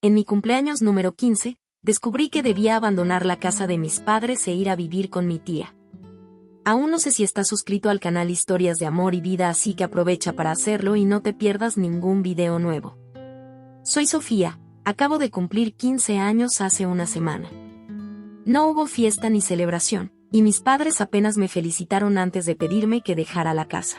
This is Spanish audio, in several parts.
En mi cumpleaños número 15, descubrí que debía abandonar la casa de mis padres e ir a vivir con mi tía. Aún no sé si estás suscrito al canal Historias de Amor y Vida, así que aprovecha para hacerlo y no te pierdas ningún video nuevo. Soy Sofía, acabo de cumplir 15 años hace una semana. No hubo fiesta ni celebración, y mis padres apenas me felicitaron antes de pedirme que dejara la casa.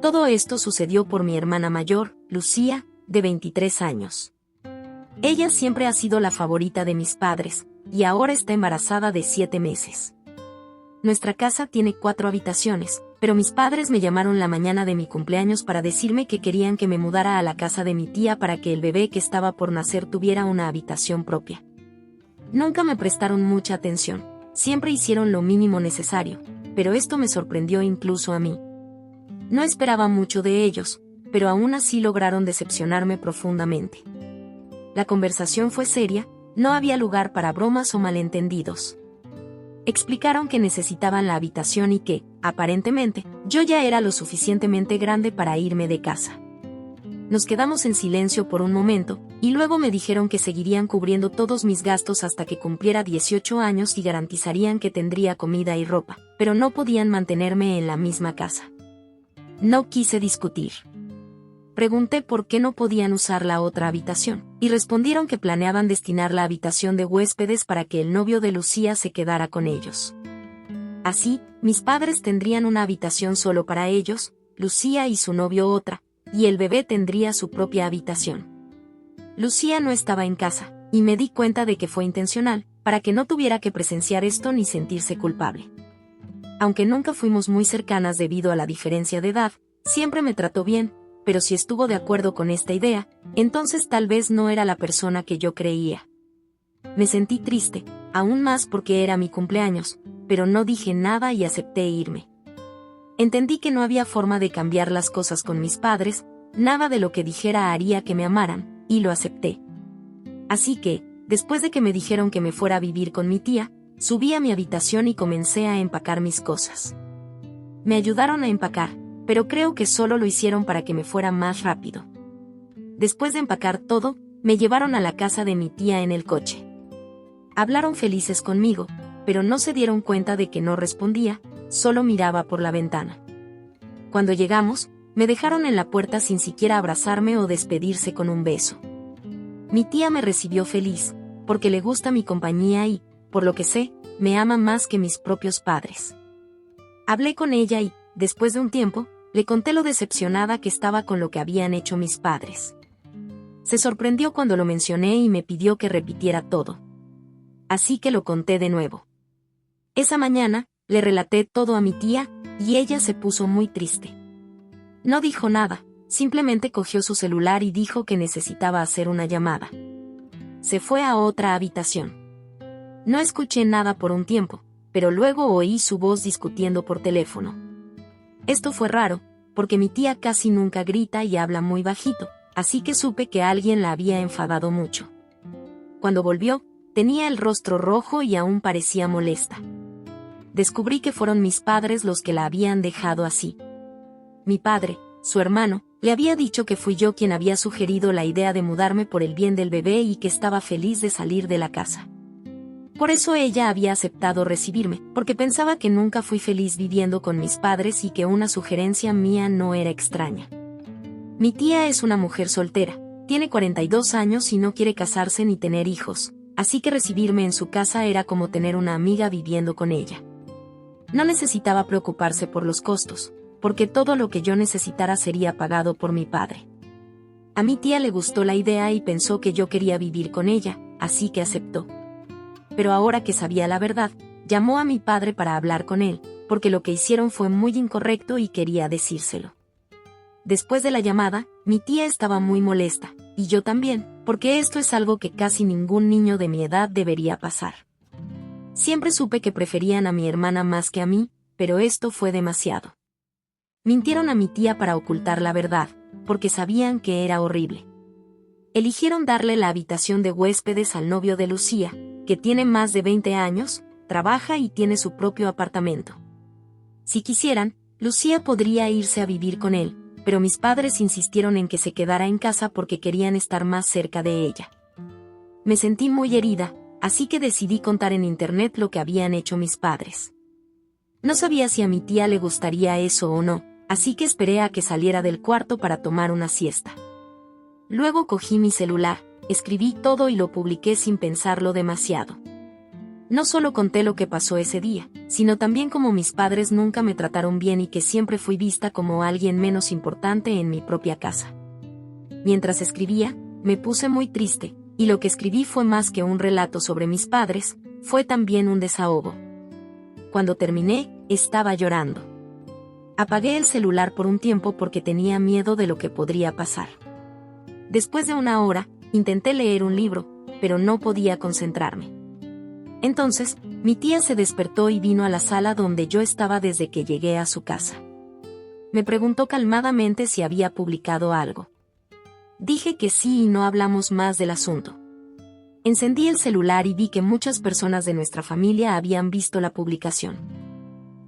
Todo esto sucedió por mi hermana mayor, Lucía, de 23 años. Ella siempre ha sido la favorita de mis padres, y ahora está embarazada de 7 meses. Nuestra casa tiene 4 habitaciones, pero mis padres me llamaron la mañana de mi cumpleaños para decirme que querían que me mudara a la casa de mi tía para que el bebé que estaba por nacer tuviera una habitación propia. Nunca me prestaron mucha atención, siempre hicieron lo mínimo necesario, pero esto me sorprendió incluso a mí. No esperaba mucho de ellos, pero aún así lograron decepcionarme profundamente. La conversación fue seria, no había lugar para bromas o malentendidos. Explicaron que necesitaban la habitación y que, aparentemente, yo ya era lo suficientemente grande para irme de casa. Nos quedamos en silencio por un momento, y luego me dijeron que seguirían cubriendo todos mis gastos hasta que cumpliera 18 años y garantizarían que tendría comida y ropa, pero no podían mantenerme en la misma casa. No quise discutir. Pregunté por qué no podían usar la otra habitación, y respondieron que planeaban destinar la habitación de huéspedes para que el novio de Lucía se quedara con ellos. Así, mis padres tendrían una habitación solo para ellos, Lucía y su novio otra, y el bebé tendría su propia habitación. Lucía no estaba en casa, y me di cuenta de que fue intencional, para que no tuviera que presenciar esto ni sentirse culpable. Aunque nunca fuimos muy cercanas debido a la diferencia de edad, siempre me trató bien, pero si estuvo de acuerdo con esta idea, entonces tal vez no era la persona que yo creía. Me sentí triste, aún más porque era mi cumpleaños, pero no dije nada y acepté irme. Entendí que no había forma de cambiar las cosas con mis padres, nada de lo que dijera haría que me amaran, y lo acepté. Así que, después de que me dijeron que me fuera a vivir con mi tía, subí a mi habitación y comencé a empacar mis cosas. Me ayudaron a empacar, pero creo que solo lo hicieron para que me fuera más rápido. Después de empacar todo, me llevaron a la casa de mi tía en el coche. Hablaron felices conmigo, pero no se dieron cuenta de que no respondía, solo miraba por la ventana. Cuando llegamos, me dejaron en la puerta sin siquiera abrazarme o despedirse con un beso. Mi tía me recibió feliz, porque le gusta mi compañía y, por lo que sé, me ama más que mis propios padres. Hablé con ella y, después de un tiempo, le conté lo decepcionada que estaba con lo que habían hecho mis padres. Se sorprendió cuando lo mencioné y me pidió que repitiera todo. Así que lo conté de nuevo. Esa mañana, le relaté todo a mi tía, y ella se puso muy triste. No dijo nada, simplemente cogió su celular y dijo que necesitaba hacer una llamada. Se fue a otra habitación. No escuché nada por un tiempo, pero luego oí su voz discutiendo por teléfono. Esto fue raro, porque mi tía casi nunca grita y habla muy bajito, así que supe que alguien la había enfadado mucho. Cuando volvió, tenía el rostro rojo y aún parecía molesta. Descubrí que fueron mis padres los que la habían dejado así. Mi padre, su hermano, le había dicho que fui yo quien había sugerido la idea de mudarme por el bien del bebé y que estaba feliz de salir de la casa. Por eso ella había aceptado recibirme, porque pensaba que nunca fui feliz viviendo con mis padres y que una sugerencia mía no era extraña. Mi tía es una mujer soltera, tiene 42 años y no quiere casarse ni tener hijos, así que recibirme en su casa era como tener una amiga viviendo con ella. No necesitaba preocuparse por los costos, porque todo lo que yo necesitara sería pagado por mi padre. A mi tía le gustó la idea y pensó que yo quería vivir con ella, así que aceptó. Pero ahora que sabía la verdad, llamó a mi padre para hablar con él, porque lo que hicieron fue muy incorrecto y quería decírselo. Después de la llamada, mi tía estaba muy molesta, y yo también, porque esto es algo que casi ningún niño de mi edad debería pasar. Siempre supe que preferían a mi hermana más que a mí, pero esto fue demasiado. Mintieron a mi tía para ocultar la verdad, porque sabían que era horrible. Eligieron darle la habitación de huéspedes al novio de Lucía, que tiene más de 20 años, trabaja y tiene su propio apartamento. Si quisieran, Lucía podría irse a vivir con él, pero mis padres insistieron en que se quedara en casa porque querían estar más cerca de ella. Me sentí muy herida, así que decidí contar en internet lo que habían hecho mis padres. No sabía si a mi tía le gustaría eso o no, así que esperé a que saliera del cuarto para tomar una siesta. Luego cogí mi celular, escribí todo y lo publiqué sin pensarlo demasiado. No solo conté lo que pasó ese día, sino también cómo mis padres nunca me trataron bien y que siempre fui vista como alguien menos importante en mi propia casa. Mientras escribía, me puse muy triste, y lo que escribí fue más que un relato sobre mis padres, fue también un desahogo. Cuando terminé, estaba llorando. Apagué el celular por un tiempo porque tenía miedo de lo que podría pasar. Después de una hora, intenté leer un libro, pero no podía concentrarme. Entonces, mi tía se despertó y vino a la sala donde yo estaba desde que llegué a su casa. Me preguntó calmadamente si había publicado algo. Dije que sí y no hablamos más del asunto. Encendí el celular y vi que muchas personas de nuestra familia habían visto la publicación.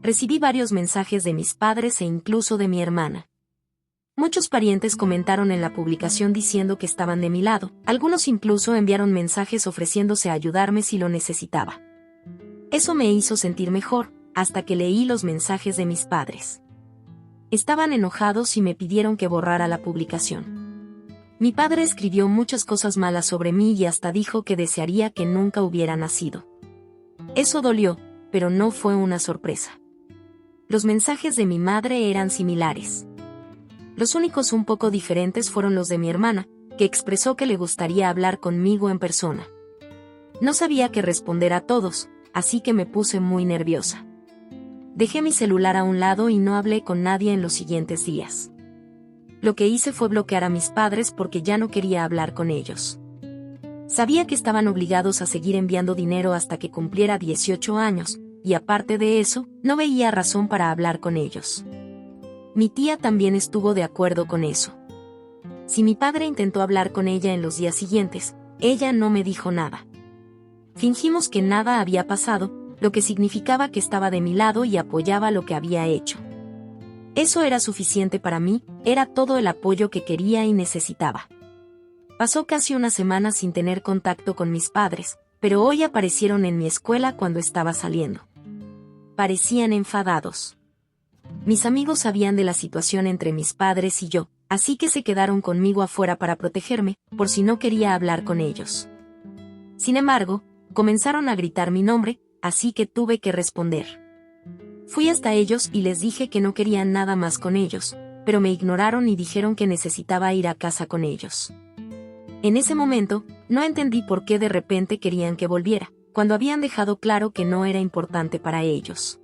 Recibí varios mensajes de mis padres e incluso de mi hermana. Muchos parientes comentaron en la publicación diciendo que estaban de mi lado, algunos incluso enviaron mensajes ofreciéndose a ayudarme si lo necesitaba. Eso me hizo sentir mejor, hasta que leí los mensajes de mis padres. Estaban enojados y me pidieron que borrara la publicación. Mi padre escribió muchas cosas malas sobre mí y hasta dijo que desearía que nunca hubiera nacido. Eso dolió, pero no fue una sorpresa. Los mensajes de mi madre eran similares. Los únicos un poco diferentes fueron los de mi hermana, que expresó que le gustaría hablar conmigo en persona. No sabía qué responder a todos, así que me puse muy nerviosa. Dejé mi celular a un lado y no hablé con nadie en los siguientes días. Lo que hice fue bloquear a mis padres porque ya no quería hablar con ellos. Sabía que estaban obligados a seguir enviando dinero hasta que cumpliera 18 años, y aparte de eso, no veía razón para hablar con ellos. Mi tía también estuvo de acuerdo con eso. Si mi padre intentó hablar con ella en los días siguientes, ella no me dijo nada. Fingimos que nada había pasado, lo que significaba que estaba de mi lado y apoyaba lo que había hecho. Eso era suficiente para mí, era todo el apoyo que quería y necesitaba. Pasó casi una semana sin tener contacto con mis padres, pero hoy aparecieron en mi escuela cuando estaba saliendo. Parecían enfadados. Mis amigos sabían de la situación entre mis padres y yo, así que se quedaron conmigo afuera para protegerme, por si no quería hablar con ellos. Sin embargo, comenzaron a gritar mi nombre, así que tuve que responder. Fui hasta ellos y les dije que no quería nada más con ellos, pero me ignoraron y dijeron que necesitaba ir a casa con ellos. En ese momento, no entendí por qué de repente querían que volviera, cuando habían dejado claro que no era importante para ellos.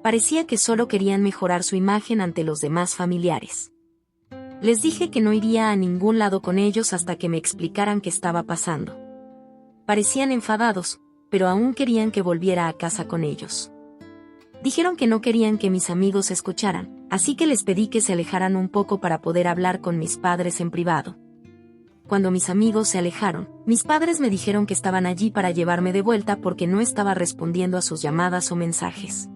Parecía que solo querían mejorar su imagen ante los demás familiares. Les dije que no iría a ningún lado con ellos hasta que me explicaran qué estaba pasando. Parecían enfadados, pero aún querían que volviera a casa con ellos. Dijeron que no querían que mis amigos escucharan, así que les pedí que se alejaran un poco para poder hablar con mis padres en privado. Cuando mis amigos se alejaron, mis padres me dijeron que estaban allí para llevarme de vuelta porque no estaba respondiendo a sus llamadas o mensajes.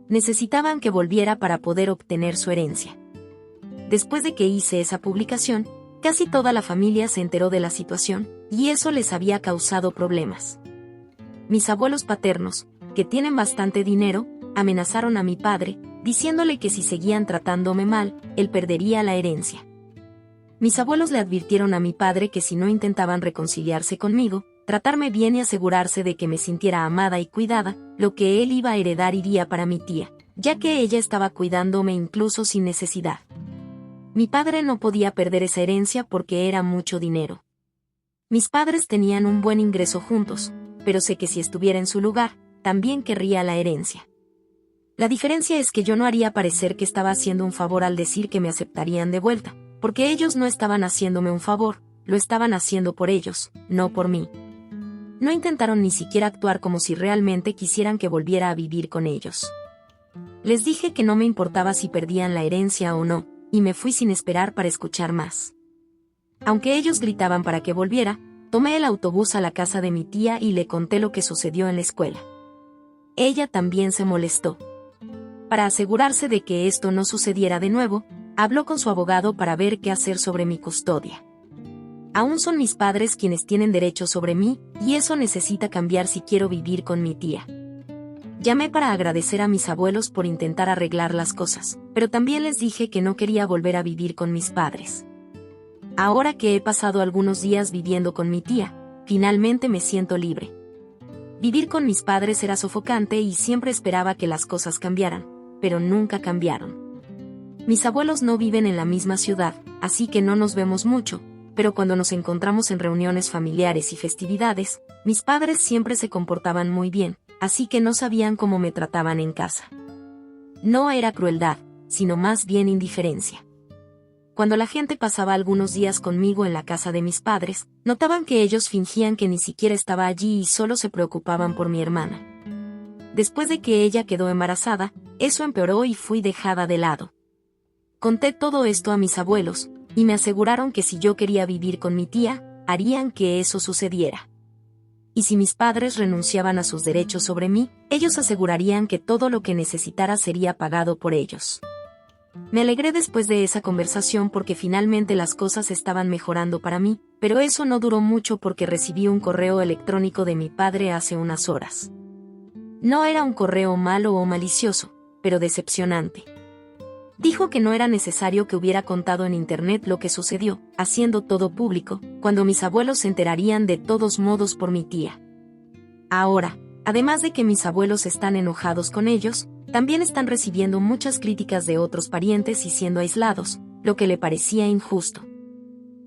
Necesitaban que volviera para poder obtener su herencia. Después de que hice esa publicación, casi toda la familia se enteró de la situación, y eso les había causado problemas. Mis abuelos paternos, que tienen bastante dinero, amenazaron a mi padre, diciéndole que si seguían tratándome mal, él perdería la herencia. Mis abuelos le advirtieron a mi padre que si no intentaban reconciliarse conmigo, tratarme bien y asegurarse de que me sintiera amada y cuidada, lo que él iba a heredar iría para mi tía, ya que ella estaba cuidándome incluso sin necesidad. Mi padre no podía perder esa herencia porque era mucho dinero. Mis padres tenían un buen ingreso juntos, pero sé que si estuviera en su lugar, también querría la herencia. La diferencia es que yo no haría parecer que estaba haciendo un favor al decir que me aceptarían de vuelta, porque ellos no estaban haciéndome un favor, lo estaban haciendo por ellos, no por mí. No intentaron ni siquiera actuar como si realmente quisieran que volviera a vivir con ellos. Les dije que no me importaba si perdían la herencia o no, y me fui sin esperar para escuchar más. Aunque ellos gritaban para que volviera, tomé el autobús a la casa de mi tía y le conté lo que sucedió en la escuela. Ella también se molestó. Para asegurarse de que esto no sucediera de nuevo, habló con su abogado para ver qué hacer sobre mi custodia. Aún son mis padres quienes tienen derecho sobre mí, y eso necesita cambiar si quiero vivir con mi tía. Llamé para agradecer a mis abuelos por intentar arreglar las cosas, pero también les dije que no quería volver a vivir con mis padres. Ahora que he pasado algunos días viviendo con mi tía, finalmente me siento libre. Vivir con mis padres era sofocante y siempre esperaba que las cosas cambiaran, pero nunca cambiaron. Mis abuelos no viven en la misma ciudad, así que no nos vemos mucho, pero cuando nos encontramos en reuniones familiares y festividades, mis padres siempre se comportaban muy bien, así que no sabían cómo me trataban en casa. No era crueldad, sino más bien indiferencia. Cuando la gente pasaba algunos días conmigo en la casa de mis padres, notaban que ellos fingían que ni siquiera estaba allí y solo se preocupaban por mi hermana. Después de que ella quedó embarazada, eso empeoró y fui dejada de lado. Conté todo esto a mis abuelos, y me aseguraron que si yo quería vivir con mi tía, harían que eso sucediera. Y si mis padres renunciaban a sus derechos sobre mí, ellos asegurarían que todo lo que necesitara sería pagado por ellos. Me alegré después de esa conversación porque finalmente las cosas estaban mejorando para mí, pero eso no duró mucho porque recibí un correo electrónico de mi padre hace unas horas. No era un correo malo o malicioso, pero decepcionante. Dijo que no era necesario que hubiera contado en internet lo que sucedió, haciendo todo público, cuando mis abuelos se enterarían de todos modos por mi tía. Ahora, además de que mis abuelos están enojados con ellos, también están recibiendo muchas críticas de otros parientes y siendo aislados, lo que le parecía injusto.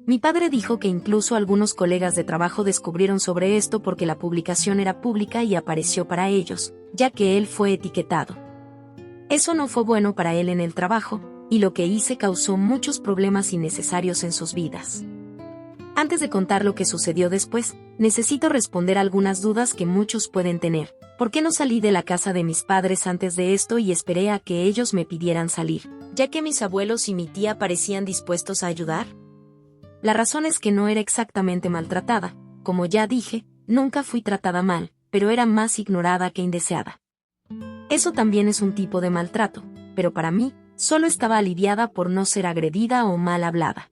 Mi padre dijo que incluso algunos colegas de trabajo descubrieron sobre esto porque la publicación era pública y apareció para ellos, ya que él fue etiquetado. Eso no fue bueno para él en el trabajo, y lo que hice causó muchos problemas innecesarios en sus vidas. Antes de contar lo que sucedió después, necesito responder algunas dudas que muchos pueden tener. ¿Por qué no salí de la casa de mis padres antes de esto y esperé a que ellos me pidieran salir, ya que mis abuelos y mi tía parecían dispuestos a ayudar? La razón es que no era exactamente maltratada, como ya dije, nunca fui tratada mal, pero era más ignorada que indeseada. Eso también es un tipo de maltrato, pero para mí, solo estaba aliviada por no ser agredida o mal hablada.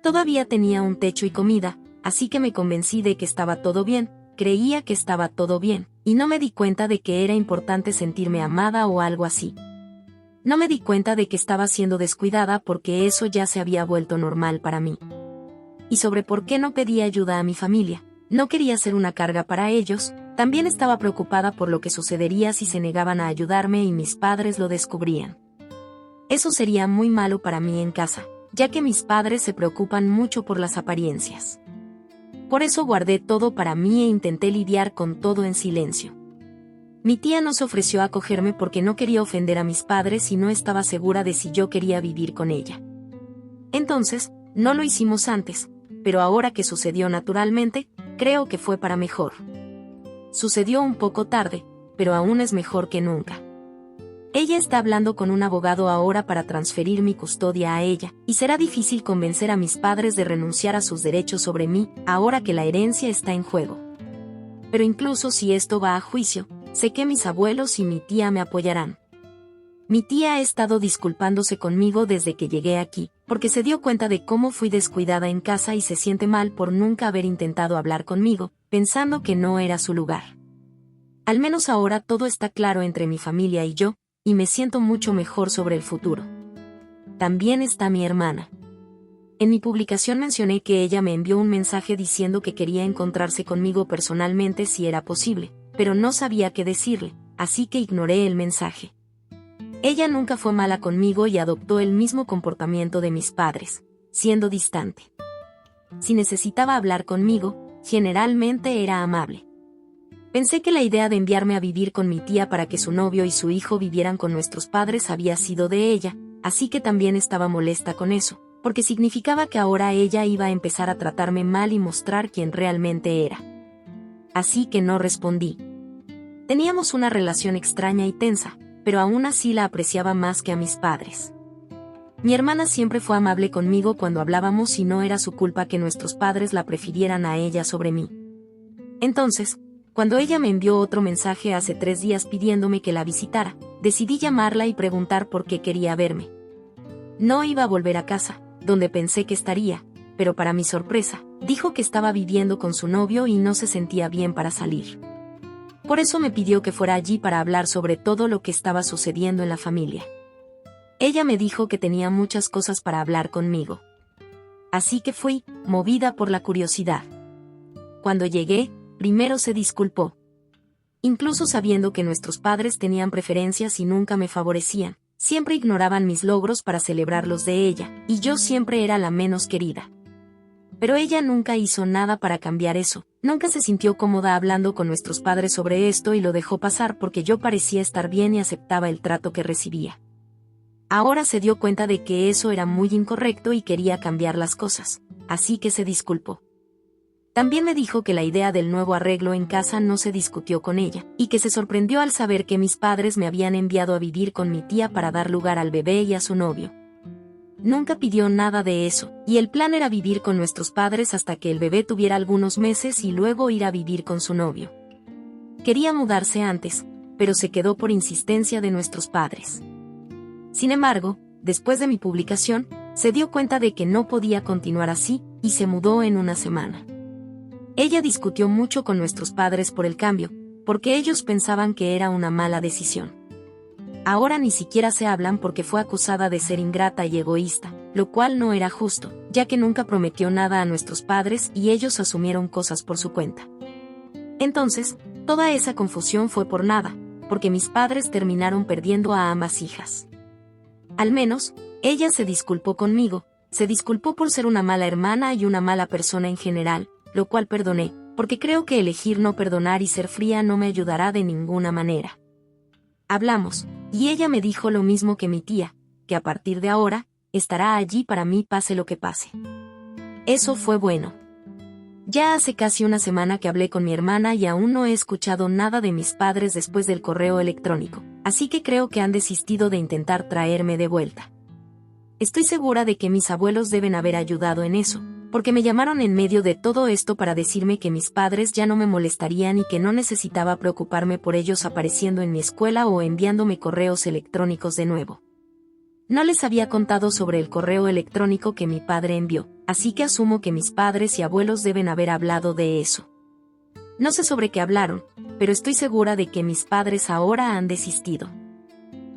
Todavía tenía un techo y comida, así que me convencí de que estaba todo bien, creía que estaba todo bien, y no me di cuenta de que era importante sentirme amada o algo así. No me di cuenta de que estaba siendo descuidada porque eso ya se había vuelto normal para mí. Y sobre por qué no pedía ayuda a mi familia, no quería ser una carga para ellos, también estaba preocupada por lo que sucedería si se negaban a ayudarme y mis padres lo descubrían. Eso sería muy malo para mí en casa, ya que mis padres se preocupan mucho por las apariencias. Por eso guardé todo para mí e intenté lidiar con todo en silencio. Mi tía no se ofreció a acogerme porque no quería ofender a mis padres y no estaba segura de si yo quería vivir con ella. Entonces, no lo hicimos antes, pero ahora que sucedió naturalmente, creo que fue para mejor. Sucedió un poco tarde, pero aún es mejor que nunca. Ella está hablando con un abogado ahora para transferir mi custodia a ella, y será difícil convencer a mis padres de renunciar a sus derechos sobre mí, ahora que la herencia está en juego. Pero incluso si esto va a juicio, sé que mis abuelos y mi tía me apoyarán. Mi tía ha estado disculpándose conmigo desde que llegué aquí, porque se dio cuenta de cómo fui descuidada en casa y se siente mal por nunca haber intentado hablar conmigo, pensando que no era su lugar. Al menos ahora todo está claro entre mi familia y yo, y me siento mucho mejor sobre el futuro. También está mi hermana. En mi publicación mencioné que ella me envió un mensaje diciendo que quería encontrarse conmigo personalmente si era posible, pero no sabía qué decirle, así que ignoré el mensaje. Ella nunca fue mala conmigo y adoptó el mismo comportamiento de mis padres, siendo distante. Si necesitaba hablar conmigo, generalmente era amable. Pensé que la idea de enviarme a vivir con mi tía para que su novio y su hijo vivieran con nuestros padres había sido de ella, así que también estaba molesta con eso, porque significaba que ahora ella iba a empezar a tratarme mal y mostrar quién realmente era. Así que no respondí. Teníamos una relación extraña y tensa, pero aún así la apreciaba más que a mis padres. Mi hermana siempre fue amable conmigo cuando hablábamos y no era su culpa que nuestros padres la prefirieran a ella sobre mí. Entonces, cuando ella me envió otro mensaje hace 3 días pidiéndome que la visitara, decidí llamarla y preguntar por qué quería verme. No iba a volver a casa, donde pensé que estaría, pero para mi sorpresa, dijo que estaba viviendo con su novio y no se sentía bien para salir. Por eso me pidió que fuera allí para hablar sobre todo lo que estaba sucediendo en la familia. Ella me dijo que tenía muchas cosas para hablar conmigo. Así que fui, movida por la curiosidad. Cuando llegué, primero se disculpó. Incluso sabiendo que nuestros padres tenían preferencias y nunca me favorecían, siempre ignoraban mis logros para celebrar los de ella, y yo siempre era la menos querida. Pero ella nunca hizo nada para cambiar eso, nunca se sintió cómoda hablando con nuestros padres sobre esto y lo dejó pasar porque yo parecía estar bien y aceptaba el trato que recibía. Ahora se dio cuenta de que eso era muy incorrecto y quería cambiar las cosas, así que se disculpó. También me dijo que la idea del nuevo arreglo en casa no se discutió con ella, y que se sorprendió al saber que mis padres me habían enviado a vivir con mi tía para dar lugar al bebé y a su novio. Nunca pidió nada de eso, y el plan era vivir con nuestros padres hasta que el bebé tuviera algunos meses y luego ir a vivir con su novio. Quería mudarse antes, pero se quedó por insistencia de nuestros padres. Sin embargo, después de mi publicación, se dio cuenta de que no podía continuar así, y se mudó en una semana. Ella discutió mucho con nuestros padres por el cambio, porque ellos pensaban que era una mala decisión. Ahora ni siquiera se hablan porque fue acusada de ser ingrata y egoísta, lo cual no era justo, ya que nunca prometió nada a nuestros padres y ellos asumieron cosas por su cuenta. Entonces, toda esa confusión fue por nada, porque mis padres terminaron perdiendo a ambas hijas. Al menos, ella se disculpó conmigo, se disculpó por ser una mala hermana y una mala persona en general, lo cual perdoné, porque creo que elegir no perdonar y ser fría no me ayudará de ninguna manera. Hablamos, y ella me dijo lo mismo que mi tía, que a partir de ahora, estará allí para mí pase lo que pase. Eso fue bueno. Ya hace casi una semana que hablé con mi hermana y aún no he escuchado nada de mis padres después del correo electrónico, así que creo que han desistido de intentar traerme de vuelta. Estoy segura de que mis abuelos deben haber ayudado en eso, porque me llamaron en medio de todo esto para decirme que mis padres ya no me molestarían y que no necesitaba preocuparme por ellos apareciendo en mi escuela o enviándome correos electrónicos de nuevo. No les había contado sobre el correo electrónico que mi padre envió, así que asumo que mis padres y abuelos deben haber hablado de eso. No sé sobre qué hablaron, pero estoy segura de que mis padres ahora han desistido.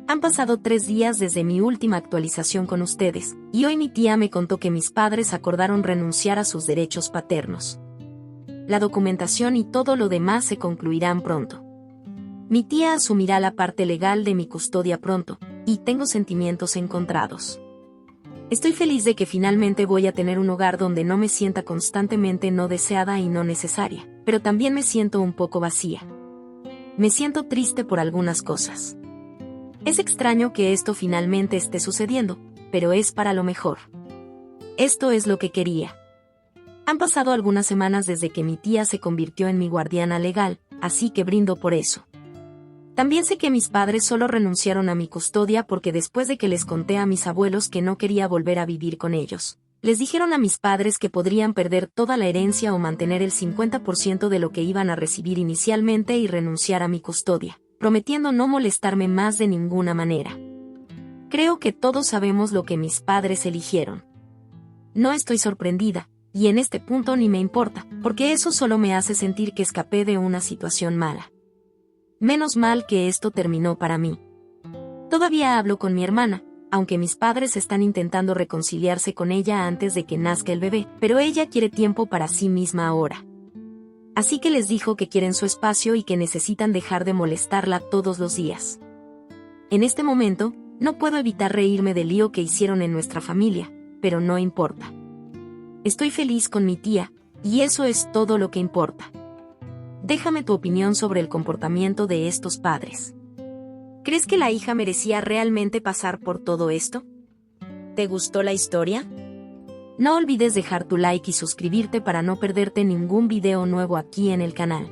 Han pasado 3 días desde mi última actualización con ustedes, y hoy mi tía me contó que mis padres acordaron renunciar a sus derechos paternos. La documentación y todo lo demás se concluirán pronto. Mi tía asumirá la parte legal de mi custodia pronto, y tengo sentimientos encontrados. Estoy feliz de que finalmente voy a tener un hogar donde no me sienta constantemente no deseada y no necesaria, pero también me siento un poco vacía. Me siento triste por algunas cosas. Es extraño que esto finalmente esté sucediendo, pero es para lo mejor. Esto es lo que quería. Han pasado algunas semanas desde que mi tía se convirtió en mi guardiana legal, así que brindo por eso. También sé que mis padres solo renunciaron a mi custodia porque después de que les conté a mis abuelos que no quería volver a vivir con ellos, les dijeron a mis padres que podrían perder toda la herencia o mantener el 50% de lo que iban a recibir inicialmente y renunciar a mi custodia, prometiendo no molestarme más de ninguna manera. Creo que todos sabemos lo que mis padres eligieron. No estoy sorprendida, y en este punto ni me importa, porque eso solo me hace sentir que escapé de una situación mala. Menos mal que esto terminó para mí. Todavía hablo con mi hermana, aunque mis padres están intentando reconciliarse con ella antes de que nazca el bebé, pero ella quiere tiempo para sí misma ahora. Así que les dijo que quieren su espacio y que necesitan dejar de molestarla todos los días. En este momento, no puedo evitar reírme del lío que hicieron en nuestra familia, pero no importa. Estoy feliz con mi tía, y eso es todo lo que importa. Déjame tu opinión sobre el comportamiento de estos padres. ¿Crees que la hija merecía realmente pasar por todo esto? ¿Te gustó la historia? No olvides dejar tu like y suscribirte para no perderte ningún video nuevo aquí en el canal.